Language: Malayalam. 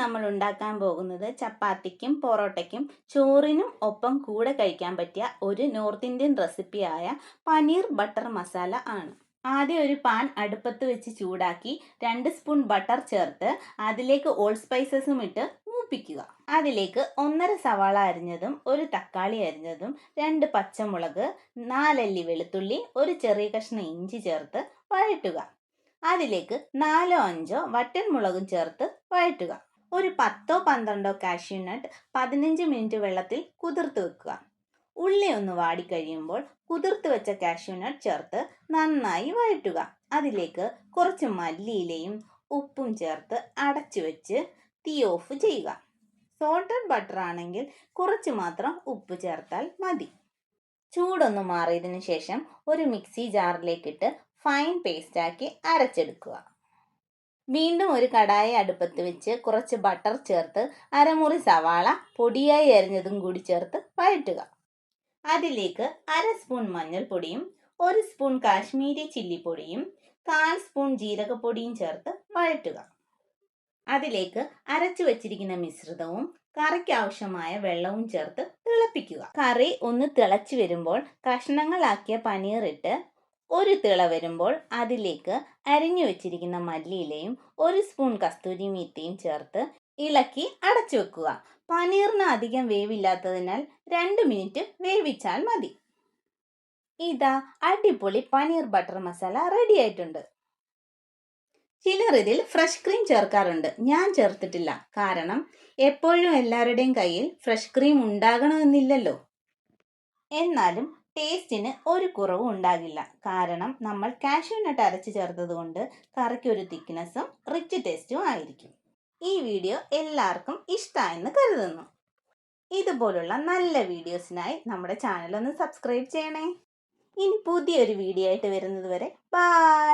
നമ്മൾ ഉണ്ടാക്കാൻ പോകുന്നത് ചപ്പാത്തിക്കും പൊറോട്ടയ്ക്കും ചോറിനും ഒപ്പം കൂടെ കഴിക്കാൻ പറ്റിയ ഒരു നോർത്ത് ഇന്ത്യൻ റെസിപ്പിയായ പനീർ ബട്ടർ മസാല ആണ്. ആദ്യം ഒരു പാൻ അടുപ്പത്ത് വെച്ച് ചൂടാക്കി 2 സ്പൂൺ ബട്ടർ ചേർത്ത് അതിലേക്ക് ഓൾ സ്പൈസസും ഇട്ട് മൂപ്പിക്കുക. അതിലേക്ക് 1.5 സവാള അരിഞ്ഞതും 1 തക്കാളി അരിഞ്ഞതും 2 പച്ചമുളക് 4 അല്ലി വെളുത്തുള്ളി 1 ചെറിയ കഷ്ണം ഇഞ്ചി ചേർത്ത് വഴറ്റുക. അതിലേക്ക് 4-5 വറ്റൻ മുളകും ചേർത്ത് വഴറ്റുക. ഒരു 10-12 കാഷ്യൂനട്ട് 15 മിനിറ്റ് വെള്ളത്തിൽ കുതിർത്ത് വെക്കുക. ഉള്ളി ഒന്ന് വാടിക്കഴിയുമ്പോൾ കുതിർത്ത് വെച്ച കാഷ്യൂനട്ട് ചേർത്ത് നന്നായി വഴറ്റുക. അതിലേക്ക് കുറച്ച് മല്ലിയിലയും ഉപ്പും ചേർത്ത് അടച്ചു വെച്ച് തീ ഓഫ് ചെയ്യുക. സോൾട്ടഡ് ബട്ടർ ആണെങ്കിൽ കുറച്ച് മാത്രം ഉപ്പ് ചേർത്താൽ മതി. ചൂടൊന്ന് മാറിയതിനു ശേഷം ഒരു മിക്സി ജാറിലേക്കിട്ട് ഫൈൻ പേസ്റ്റാക്കി അരച്ചെടുക്കുക. വീണ്ടും ഒരു കടായി അടുപ്പത്ത് വെച്ച് കുറച്ച് ബട്ടർ ചേർത്ത് അരമുറി സവാള പൊടിയായി അരിഞ്ഞതും കൂടി ചേർത്ത് വഴറ്റുക. അതിലേക്ക് 1/2 സ്പൂൺ മഞ്ഞൾപ്പൊടിയും 1 സ്പൂൺ കാശ്മീരി ചില്ലിപ്പൊടിയും 1/4 സ്പൂൺ ജീരകപ്പൊടിയും ചേർത്ത് വഴറ്റുക. അതിലേക്ക് അരച്ചു വെച്ചിരിക്കുന്ന മിശ്രിതവും കറിക്ക് ആവശ്യമായ വെള്ളവും ചേർത്ത് തിളപ്പിക്കുക. കറി ഒന്ന് തിളച്ചു വരുമ്പോൾ കഷ്ണങ്ങളാക്കിയ പനീർ ഇട്ട് ഒരു തിള വരുമ്പോൾ അതിലേക്ക് അരിഞ്ഞു വെച്ചിരിക്കുന്ന മല്ലിയിലയും 1 സ്പൂൺ കസ്തൂരി മീത്തയും ചേർത്ത് ഇളക്കി അടച്ചു വെക്കുക. പനീറിന് അധികം വേവില്ലാത്തതിനാൽ 2 മിനിറ്റ് വേവിച്ചാൽ മതി. ഇതാ അടിപൊളി പനീർ ബട്ടർ മസാല റെഡി ആയിട്ടുണ്ട്. ചിലർ ഇതിൽ ഫ്രഷ് ക്രീം ചേർക്കാറുണ്ട്. ഞാൻ ചേർത്തിട്ടില്ല. കാരണം എപ്പോഴും എല്ലാവരുടെയും കയ്യിൽ ഫ്രഷ് ക്രീം ഉണ്ടാകണമെന്നില്ലല്ലോ. എന്നാലും ടേസ്റ്റിന് ഒരു കുറവും ഉണ്ടാകില്ല. കാരണം നമ്മൾ കാഷ്യൂനട്ട് അരച്ച് ചേർത്തത് കൊണ്ട് കറിക്ക് ഒരു തിക്നെസ്സും റിച്ച് ടേസ്റ്റും ആയിരിക്കും. ഈ വീഡിയോ എല്ലാവർക്കും ഇഷ്ടമായെന്ന് കരുതുന്നു. ഇതുപോലുള്ള നല്ല വീഡിയോസിനായി നമ്മുടെ ചാനൽ ഒന്ന് സബ്സ്ക്രൈബ് ചെയ്യണേ. ഇനി പുതിയൊരു വീഡിയോ ആയിട്ട് വരുന്നത് വരെ ബൈ.